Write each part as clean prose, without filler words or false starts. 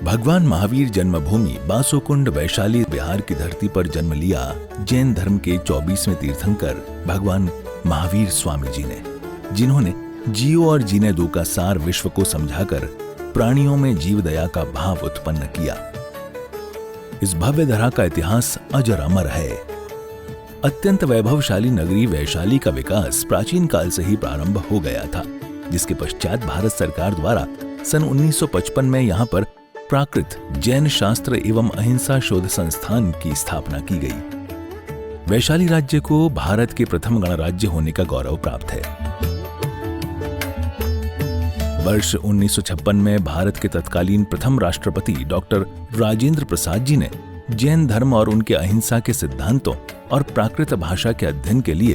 भगवान महावीर जन्मभूमि बासोकुंड वैशाली बिहार की धरती पर जन्म लिया जैन धर्म के 24वें तीर्थंकर भगवान महावीर स्वामी जी ने, जिन्होंने जियो और जीने दो का सार विश्व को समझाकर प्राणियों में जीव दया का भाव उत्पन्न किया। इस भव्य धरा का इतिहास अजर अमर है। अत्यंत वैभवशाली नगरी वैशाली का विकास प्राचीन काल से ही प्रारंभ हो गया था, जिसके पश्चात भारत सरकार द्वारा सन 1955 में यहाँ पर प्राकृत जैन शास्त्र एवं अहिंसा शोध संस्थान की स्थापना की गई। वैशाली राज्य को भारत के प्रथम गणराज्य होने का गौरव प्राप्त है। वर्ष 1956 में भारत के तत्कालीन प्रथम राष्ट्रपति डॉक्टर राजेंद्र प्रसाद जी ने जैन धर्म और उनके अहिंसा के सिद्धांतों और प्राकृत भाषा के अध्ययन के लिए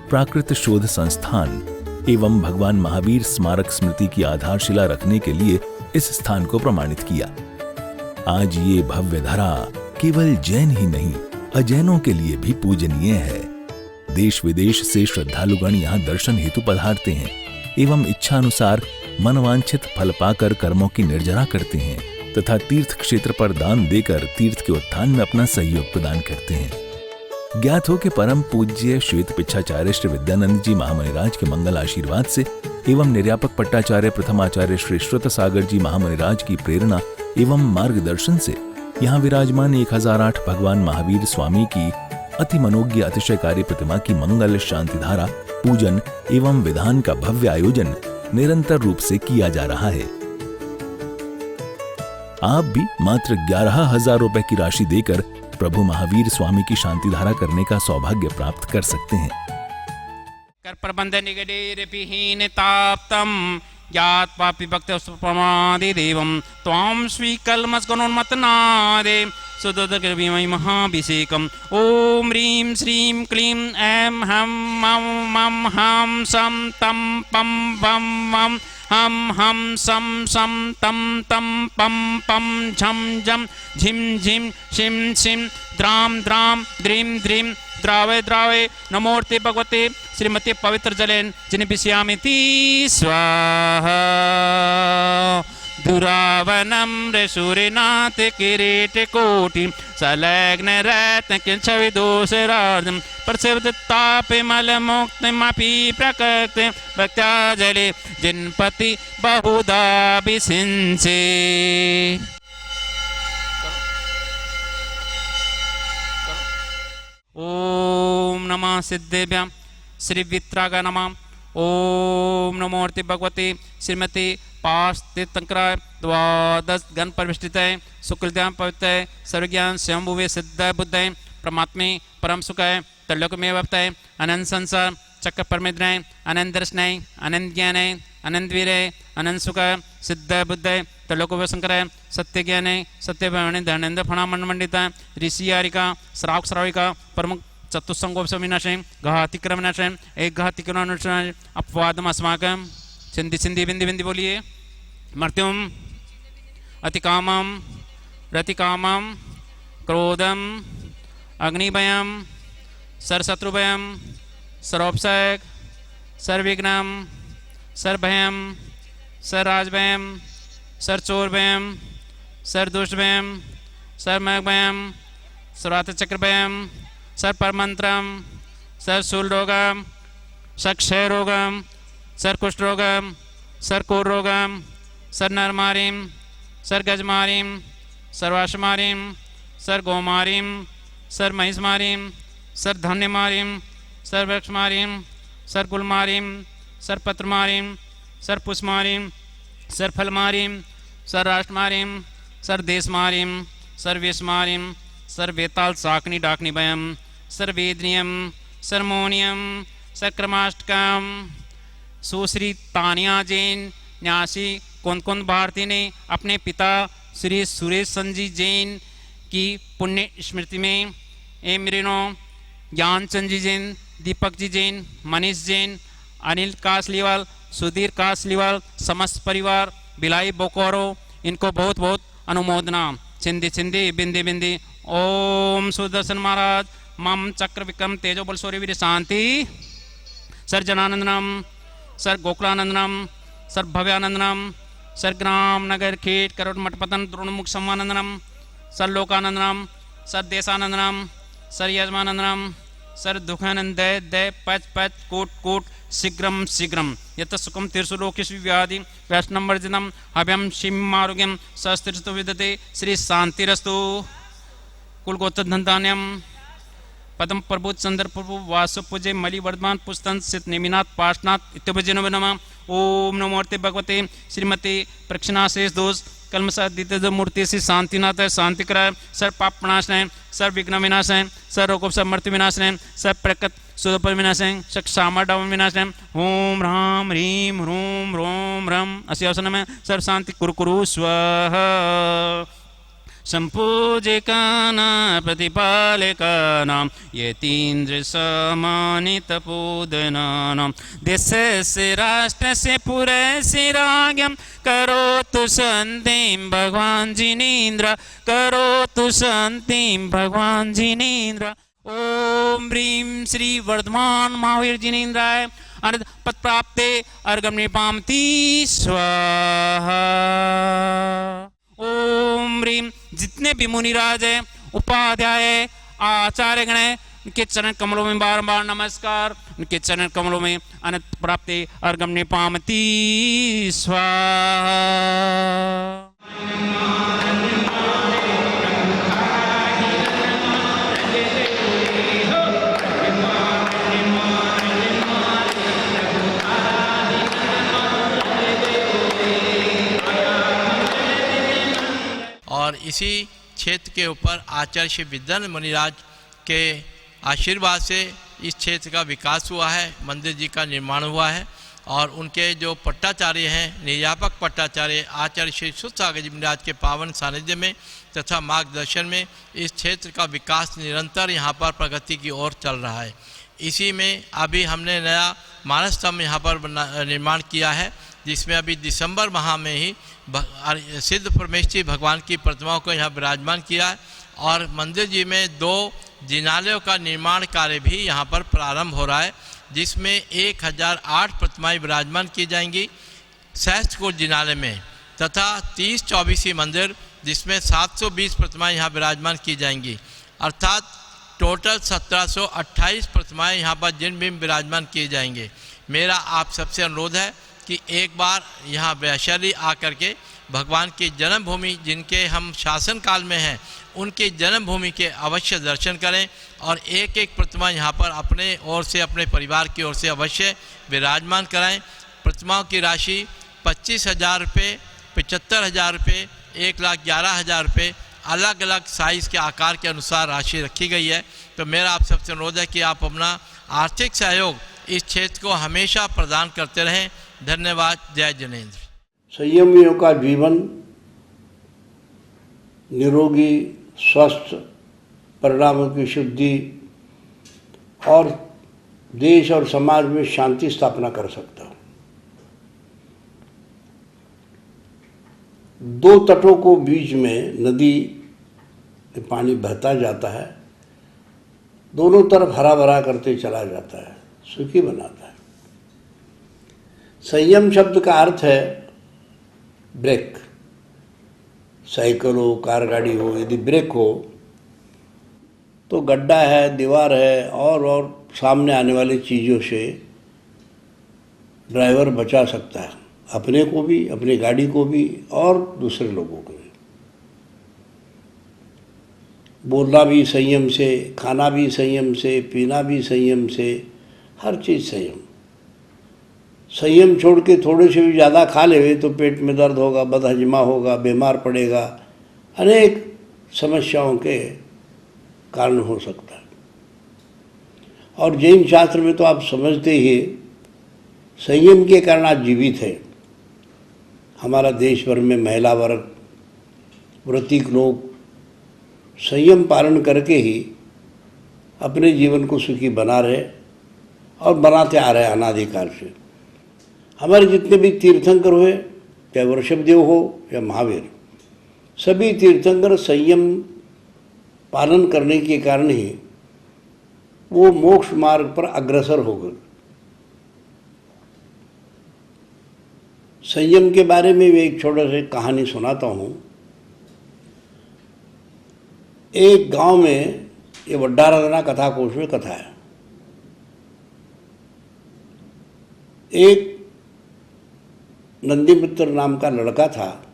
प्राकृत शोध संस्थान एवं भगवान महावीर स्मारक स्मृति की आधारशिला रखने के लिए इस स्थान को प्रमाणित किया। आज ये भव्य धरा केवल जैन ही नहीं, अजैनों के लिए भी पूजनीय है। देश विदेश से श्रद्धालुगण यहाँ दर्शन हेतु पधारते हैं एवं इच्छा अनुसार मनवांछित फल पाकर कर्मों की निर्जरा करते हैं तथा तीर्थ क्षेत्र पर दान देकर तीर्थ के उत्थान में अपना सहयोग प्रदान करते हैं। ज्ञात हो कि परम पूज्य श्वेत पिच्छाचार्य श्री विद्यानंद जी महामुनिराज के मंगल आशीर्वाद से एवं निर्यापक पट्टाचार्य प्रथमाचार्य श्री श्रुत सागर जी महामुनिराज की प्रेरणा एवं मार्गदर्शन से यहाँ विराजमान 1008 भगवान महावीर स्वामी की अति मनोज्ञ अतिशयकारी प्रतिमा की मंगल शांति धारा पूजन एवं विधान का भव्य आयोजन निरंतर रूप से किया जा रहा है। आप भी मात्र 11,000 रुपए की राशि देकर प्रभु महावीर स्वामी की शांति धारा करने का सौभाग्य प्राप्त कर सकते हैं। कर प्रबंध निगडेरपिहीन ताप्तम ज्ञात्वा पिभक्त्या प्रमादे देवं त्वां स्वीकल्मस्गुणोन्मत्तनादे सुदोदकर्विमहि महाभिषेकम् ओम ह्रीं श्रीं क्लीं ऐं हं मं मं हं सं तं पं वं वं हम सं सं तं तं पं पं झं झं झिं झिं शिं शिं द्रां द्रां द्रीं द्रीं द्रावे द्रावे नमोर्ते भगवते श्रीमते पवित्र जलेन जिन्पिष्यामिति स्वाहा दुरावनं ऋषुरिनाथ किरीट कोटि सलग्न रत्न किंचविदोषरार्धं प्रसिद्धतापिमलमुक्तिमपि प्रकृति भक्त्या जले जिन्पति बहुधा विसिंचे। ओम नमः सिद्धेभ्यां श्री वित्राग नमः। ओम नमोर्ते भगवते श्रीमती पास्तीर्थंकराय द्वादश गण परिविष्टितय सुकृत्यां पवित्रय सर्वज्ञान स्वयंभुवे सिद्धाय बुद्धय परमात्मे परम सुखाय त्रैलोक्यमेव वर्तय अनंत संसार चक्र परमेद्रय अनंत दर्शनय अनंत ज्ञानय अनंत वीरय अनंत सुखाय सिद्धाय बुद्धय त्रैलोक्य शंकराय सत्य ज्ञानय सत्य भवने धनेन्द्र फणामंड मंडिता ऋषियारिका श्रावक श्राविका प्रमुख चतुस्संगोपविनाशय घातिक्रमनाशय एक घातिक्रमनाशय अपवादम अस्माकं सिंधि सिंधि बिंदी बिंदी बोलिए। मर्त्युम अतिकामम रतिकामम क्रोधम अग्निभयम सरशत्रुभयम सर्वोपसर्ग सर्वविघ्नम सर्वभयम सर्वराजभयम सर्वचोरभयम सर्वदुष्टभयम सर्वमयभयम सर्वार्थचक्रभयम सर्वपरमंत्रम सर्वशूलरोगम सर्वक्षयरोगम सर्वकुष्ठरोगम सर्वकोररोगम सर्वनरमारीम सर्वगजमारीम सर्वाशमारीम सर्वगोमारीम सर्वमहिषमारीम सर्वधन्यमारीम सर्ववृक्षमारीम सर्वकुलमारीम सर्वपत्रमारीम सर्वपुष्पमारीम सर्वफलमारीम सर्वराष्ट्रमारीम सर्वदेशमारीम सर्वेशमारीम सर्वेताल साकनी डाकनी भयम सर्वेदनियम सर्वमोनियम सर्वक्रमाष्टकम। सुश्री तानिया जैन न्यासी कुंद भारती ने अपने पिता श्री सुरेश संजी जैन की पुण्य स्मृति में एमरिनो ज्ञानचंद जी जैन दीपक जी जैन मनीष जैन अनिल कासलीवाल सुधीर कासलीवाल समस्त परिवार बिलाई बोकोरो इनको बहुत बहुत अनुमोदना। छिंदी छिंदी बिंदी बिंदी। ओम सुदर्शन महाराज मम चक्र विक्रम तेजो बल शौर्य वीर शांति सर जनानंदनम सर गोकुलानंदनम सर भव्यानंदनम सर्ग्राम नगर खेट करोट मठपतन द्रोणमुख सम्मानंदनम सर्लोकानंदनम सर्देशानंदनम सर्यजमानंदनम सर दुखानंद दय पच पच कोट कोट शीघ्रम शीघ्रम यत सुखम तीर्षु लोकेषु व्याधि वैष्णव वर्जितम अभयम शिम आरोग्यम शस्त्रस्तु विदते श्री शांतिरस्तु कुलगोत्र धनधान्यम पदम प्रभु चंद्र प्रभु वासु पूजे मलि वर्धमान पुस्तन सित नेमिनाथ पार्शनाथ इत्युपजन नमः। ओम नमो मूर्ति भगवते श्रीमती प्रक्षिणाशेष दोष कलमसादित मूर्ति से शांतिनाथ है शांति कराए सर पाप विनाश है सर विघ्न विनाश है सर रोगों से मृत्यु विनाश है सर प्रकट सुदोपर विनाश है सक सामर डावन विनाश है। ओम राम ह्रीम ह्रूम रोम रम अस्य अवसर में सर शांति कुरु स्वः संपूजिकाना प्रतिपालिकानां यतीन्द्र समानितपूजनानां देशस्य राष्ट्रस्य पुरस्य राज्ञं करोतु शान्तिं भगवान् जिनेन्द्र करोतु शान्तिं भगवान् जिनेन्द्र। ओम ह्रीं श्री वर्धमान महावीर जिनेन्द्राय अनंत पद प्राप्ते अर्घं निपामति स्वाहा। ओम ह्रीं जितने भी मुनिराज है उपाध्याय है आचार्य गण है उनके चरण कमलों में बारंबार नमस्कार उनके चरण कमलों में अनंत प्राप्ति अर्घं निपामति स्वाहा। और इसी क्षेत्र के ऊपर आचार्य श्री विद्यानंद मुनिराज के आशीर्वाद से इस क्षेत्र का विकास हुआ है, मंदिर जी का निर्माण हुआ है और उनके जो पट्टाचार्य हैं निर्यापक पट्टाचार्य आचार्य श्री सुसागर जी महाराज के पावन सानिध्य में तथा मार्गदर्शन में इस क्षेत्र का विकास निरंतर यहाँ पर प्रगति की ओर चल रहा है। इसी में अभी हमने नया मानस स्तंभ यहाँ पर निर्माण किया है जिसमें अभी दिसंबर माह में ही सिद्ध परमेश्वरी भगवान की प्रतिमाओं को यहाँ विराजमान किया है और मंदिर जी में 2 जिनालयों का निर्माण कार्य भी यहाँ पर प्रारंभ हो रहा है जिसमें 1008 प्रतिमाएं विराजमान की जाएंगी सहस्त्रकूट जिनालय में तथा 30-24 मंदिर जिसमें 720 प्रतिमाएं यहाँ विराजमान की जाएंगी अर्थात टोटल 1728 प्रतिमाएं यहाँ पर जिन भी विराजमान किए जाएंगे। मेरा आप सबसे अनुरोध है कि एक बार यहाँ वैशाली आकर के भगवान की जन्मभूमि जिनके हम शासन काल में हैं उनकी जन्मभूमि के अवश्य दर्शन करें और एक एक प्रतिमा यहाँ पर अपने ओर से अपने परिवार की ओर से अवश्य विराजमान कराएं। प्रतिमाओं की राशि 25,000 रुपये, 75,000 रुपये, 1,11,000 रुपये अलग अलग साइज़ के आकार के अनुसार राशि रखी गई है। तो मेरा आप सबसे अनुरोध है कि आप अपना आर्थिक सहयोग इस क्षेत्र को हमेशा प्रदान करते रहें। धन्यवाद। जय जिनेन्द्र। संयमियों का जीवन निरोगी स्वस्थ परिणामों की शुद्धि और देश और समाज में शांति स्थापना कर सकता है। 2 तटों को बीच में नदी में पानी बहता जाता है, दोनों तरफ हरा भरा करते चला जाता है, सुखी बनाता है। संयम शब्द का अर्थ है ब्रेक। साइकिल हो कार गाड़ी हो यदि ब्रेक हो तो गड्ढा है दीवार है और सामने आने वाली चीज़ों से ड्राइवर बचा सकता है, अपने को भी अपनी गाड़ी को भी और दूसरे लोगों को भी। बोलना भी संयम से, खाना भी संयम से, पीना भी संयम से, हर चीज़ संयम। संयम छोड़ के थोड़े से भी ज़्यादा खा लेवे तो पेट में दर्द होगा, बदहजमा होगा, बीमार पड़ेगा, अनेक समस्याओं के कारण हो सकता है। और जैन शास्त्र में तो आप समझते ही संयम के कारण आज जीवित है। हमारा देश भर में महिला वर्ग, व्रतिक लोग संयम पालन करके ही अपने जीवन को सुखी बना रहे और बनाते आ रहे अनादिकाल से। हमारे जितने भी तीर्थंकर हुए, चाहे वृषभदेव हो या महावीर, सभी तीर्थंकर संयम पालन करने के कारण ही वो मोक्ष मार्ग पर अग्रसर हो गए। संयम के बारे में भी एक छोटा सा कहानी सुनाता हूँ। एक गांव में, ये वड्डाराधना कथा कोश में कथा है, एक नंदी मित्र नाम का लड़का था,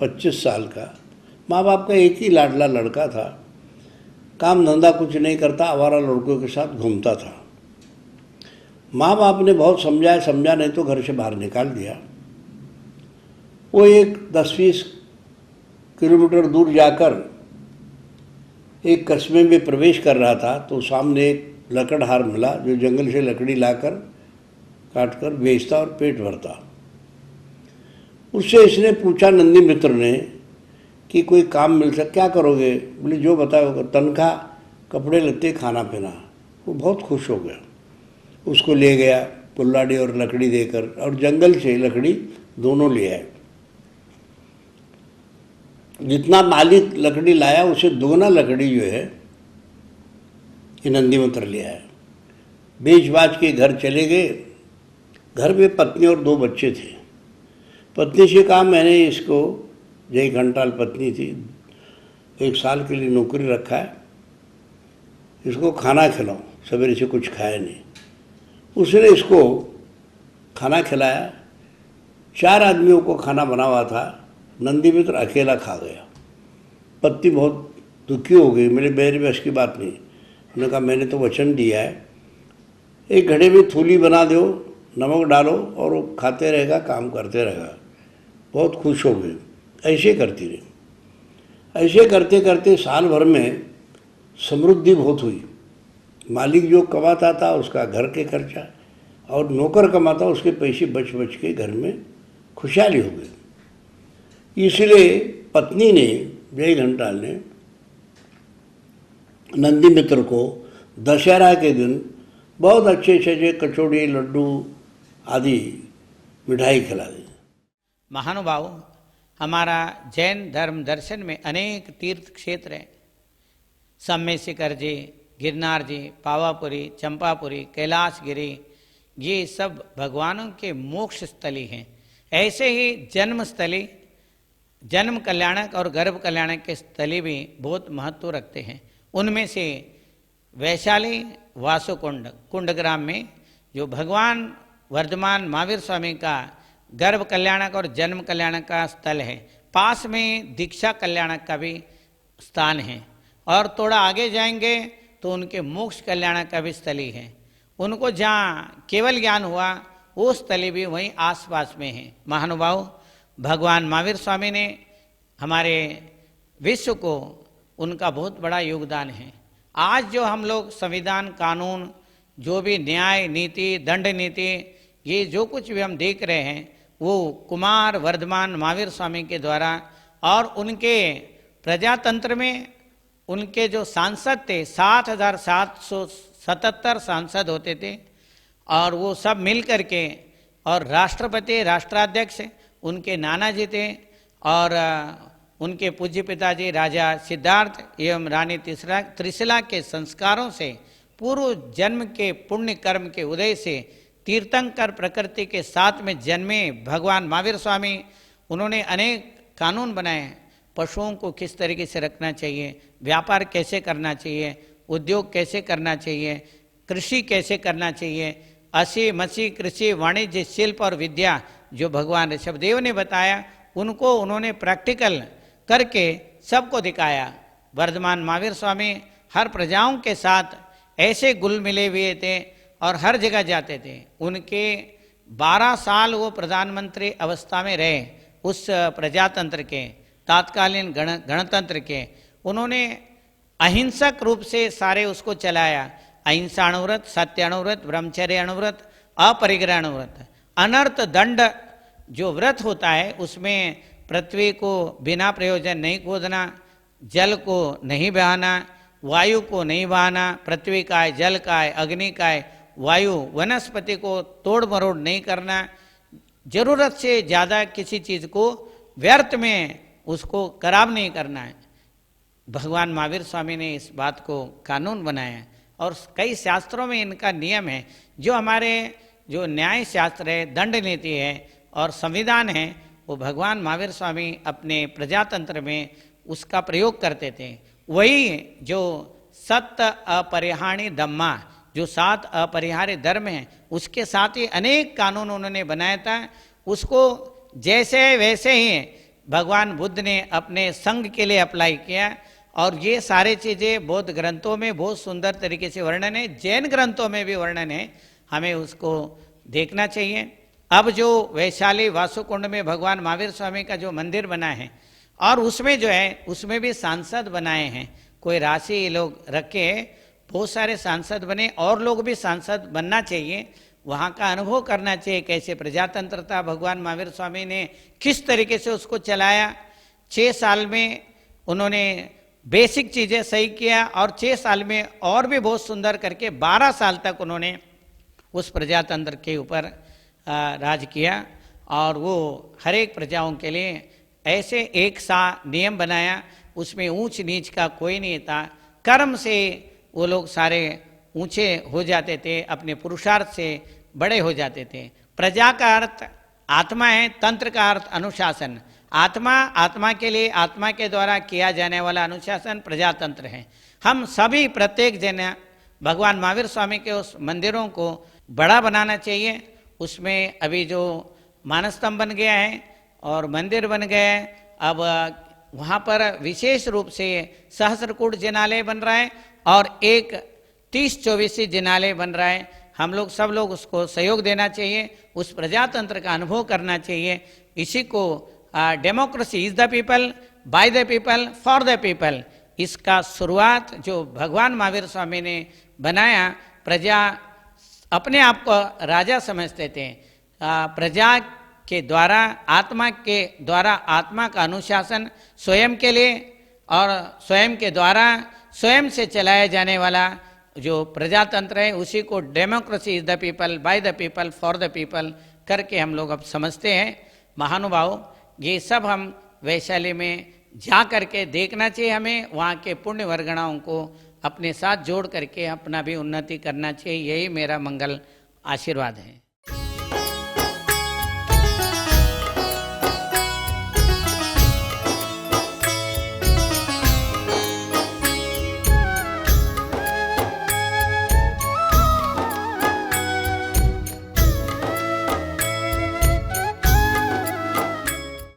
25 साल का। माँ बाप का एक ही लाडला लड़का था, काम धंधा कुछ नहीं करता, आवारा लड़कों के साथ घूमता था। माँ बाप ने बहुत समझा नहीं तो घर से बाहर निकाल दिया। वो एक 10-20 किलोमीटर दूर जाकर एक कस्बे में प्रवेश कर रहा था तो सामने एक लकड़हार मिला जो जंगल से लकड़ी लाकर काट कर बेचता और पेट भरता। उससे इसने पूछा नंदी मित्र ने कि कोई काम मिल सकता, क्या करोगे? बोले जो बताओगे, तनख्वाह, कपड़े लत्ते, खाना पीना। वो बहुत खुश हो गया, उसको ले गया कुल्हाड़ी और लकड़ी देकर, और जंगल से लकड़ी दोनों ले आए। जितना मालिक लकड़ी लाया उसे दोगुना लकड़ी जो है ये नंदी मित्र ले आया। बेच बाच के घर चले गए। घर में पत्नी और 2 बच्चे थे। पत्नी से कहा, मैंने इसको, जय घंटाल पत्नी थी, 1 साल के लिए नौकरी रखा है, इसको खाना खिलाओ। सवेरे से कुछ खाया नहीं। उसने इसको खाना खिलाया। 4 आदमियों को खाना बना हुआ था, नंदी मित्र अकेला खा गया। पत्नी बहुत दुखी हो गई। मेरे बस की बात नहीं। उन्होंने कहा, मैंने तो वचन दिया है, एक घड़े में थूली बना दो, नमक डालो और वो खाते रहेगा, काम करते रहेगा। बहुत खुश हो गई। ऐसे करती रही। ऐसे करते करते साल भर में समृद्धि बहुत हुई। मालिक जो कमाता था उसका घर के खर्चा, और नौकर कमाता उसके पैसे बच बच के घर में खुशहाली हो गई। इसलिए पत्नी ने, जय घंटाल ने, नंदी मित्र को दशहरा के दिन बहुत अच्छे अच्छे कचौड़ी, लड्डू आदि मिठाई खिला दी। महानुभाव, हमारा जैन धर्म दर्शन में अनेक तीर्थ क्षेत्र हैं। सम्मेशिखर जी, गिरनार जी, पावापुरी, चंपापुरी, कैलाशगिरी, ये सब भगवानों के मोक्ष स्थली हैं। ऐसे ही जन्म स्थली, जन्म कल्याणक और गर्भ कल्याणक के स्थली भी बहुत महत्व रखते हैं। उनमें से वैशाली वासुकुंड, कुंडग्राम में जो भगवान वर्धमान महावीर स्वामी का गर्भ कल्याणक और जन्म कल्याणक का स्थल है, पास में दीक्षा कल्याणक का भी स्थान है, और थोड़ा आगे जाएंगे तो उनके मोक्ष कल्याणक का भी स्थली है। उनको जहाँ केवल ज्ञान हुआ वो स्थली भी वहीं आसपास में है। महानुभाव, भगवान महावीर स्वामी ने हमारे विश्व को, उनका बहुत बड़ा योगदान है। आज जो हम लोग संविधान, कानून, जो भी न्याय नीति, दंड नीति, ये जो कुछ भी हम देख रहे हैं वो कुमार वर्धमान महावीर स्वामी के द्वारा, और उनके प्रजातंत्र में उनके जो सांसद थे, 7,777 सांसद होते थे, और वो सब मिल करके, और राष्ट्रपति, राष्ट्राध्यक्ष उनके नाना जी थे, और उनके पूज्य पिताजी राजा सिद्धार्थ एवं रानी त्रिशिला के संस्कारों से, पूर्व जन्म के पुण्य कर्म के उदय से, तीर्थंकर प्रकृति के साथ में जन्मे भगवान महावीर स्वामी, उन्होंने अनेक कानून बनाए। पशुओं को किस तरीके से रखना चाहिए, व्यापार कैसे करना चाहिए, उद्योग कैसे करना चाहिए, कृषि कैसे करना चाहिए, असी मसी कृषि, वाणिज्य, शिल्प और विद्या, जो भगवान ऋषभदेव ने बताया, उनको उन्होंने प्रैक्टिकल करके सबको दिखाया। वर्धमान महावीर स्वामी हर प्रजाओं के साथ ऐसे घुल मिले हुए थे और हर जगह जाते थे। उनके 12 साल वो प्रधानमंत्री अवस्था में रहे, उस प्रजातंत्र के, तात्कालीन गणतंत्र के। उन्होंने अहिंसक रूप से सारे उसको चलाया। अहिंसा अणुव्रत, सत्य अणुव्रत, ब्रह्मचर्य अणुव्रत, अपरिग्रह अणुव्रत। अनर्थ दंड जो व्रत होता है उसमें पृथ्वी को बिना प्रयोजन नहीं खोदना, जल को नहीं बहाना, वायु को नहीं बहाना, पृथ्वी का है, जल का है, अग्नि का है, वायु, वनस्पति को तोड़ मरोड़ नहीं करना, जरूरत से ज़्यादा किसी चीज़ को व्यर्थ में उसको खराब नहीं करना है। भगवान महावीर स्वामी ने इस बात को कानून बनाया, और कई शास्त्रों में इनका नियम है। जो हमारे जो न्याय शास्त्र है, दंड नीति है, और संविधान है वो भगवान महावीर स्वामी अपने प्रजातंत्र में उसका प्रयोग करते थे। वही जो सत्य अपरिहार्य धम्मा, जो 7 अपरिहार्य धर्म हैं, उसके साथ ही अनेक कानून उन्होंने बनाया था। उसको जैसे वैसे ही भगवान बुद्ध ने अपने संघ के लिए अप्लाई किया और ये सारे चीज़ें बौद्ध ग्रंथों में बहुत सुंदर तरीके से वर्णन है, जैन ग्रंथों में भी वर्णन है, हमें उसको देखना चाहिए। अब जो वैशाली वासुकुंड में भगवान महावीर स्वामी का जो मंदिर बना है और उसमें जो है उसमें भी सांसद बनाए हैं, कोई राशि ये लोग रखे, बहुत सारे सांसद बने और लोग भी सांसद बनना चाहिए, वहाँ का अनुभव करना चाहिए कैसे प्रजातंत्र था, भगवान महावीर स्वामी ने किस तरीके से उसको चलाया। 6 साल में उन्होंने बेसिक चीज़ें सही किया और 6 साल में और भी बहुत सुंदर करके 12 साल तक उन्होंने उस प्रजातंत्र के ऊपर राज किया और वो हर एक प्रजाओं के लिए ऐसे एक सा नियम बनाया, उसमें ऊंच नीच का कोई नहीं था। कर्म से वो लोग सारे ऊंचे हो जाते थे, अपने पुरुषार्थ से बड़े हो जाते थे। प्रजा का अर्थ आत्मा है, तंत्र का अर्थ अनुशासन। आत्मा के लिए आत्मा के द्वारा किया जाने वाला अनुशासन प्रजातंत्र है। हम सभी प्रत्येक जन भगवान महावीर स्वामी के उस मंदिरों को बड़ा बनाना चाहिए। उसमें अभी जो मानस्तंभ बन गया है और मंदिर बन गया है, अब वहाँ पर विशेष रूप से सहस्त्रकूट जिनालय बन रहा है और एक 30-24 जिनालय बन रहा है। हम लोग सब लोग उसको सहयोग देना चाहिए, उस प्रजातंत्र का अनुभव करना चाहिए। इसी को democracy is the people, by the people, for the people, इसका शुरुआत जो भगवान महावीर स्वामी ने बनाया। प्रजा अपने आप को राजा समझते थे, प्रजा के द्वारा आत्मा का अनुशासन स्वयं के लिए और स्वयं के द्वारा स्वयं से चलाया जाने वाला जो प्रजातंत्र है उसी को democracy is the people, by the people, for the people करके हम लोग अब समझते हैं। महानुभाव, ये सब हम वैशाली में जा करके देखना चाहिए। हमें वहाँ के पुण्य वर्गणाओं को अपने साथ जोड़ करके अपना भी उन्नति करना चाहिए। यही मेरा मंगल आशीर्वाद है।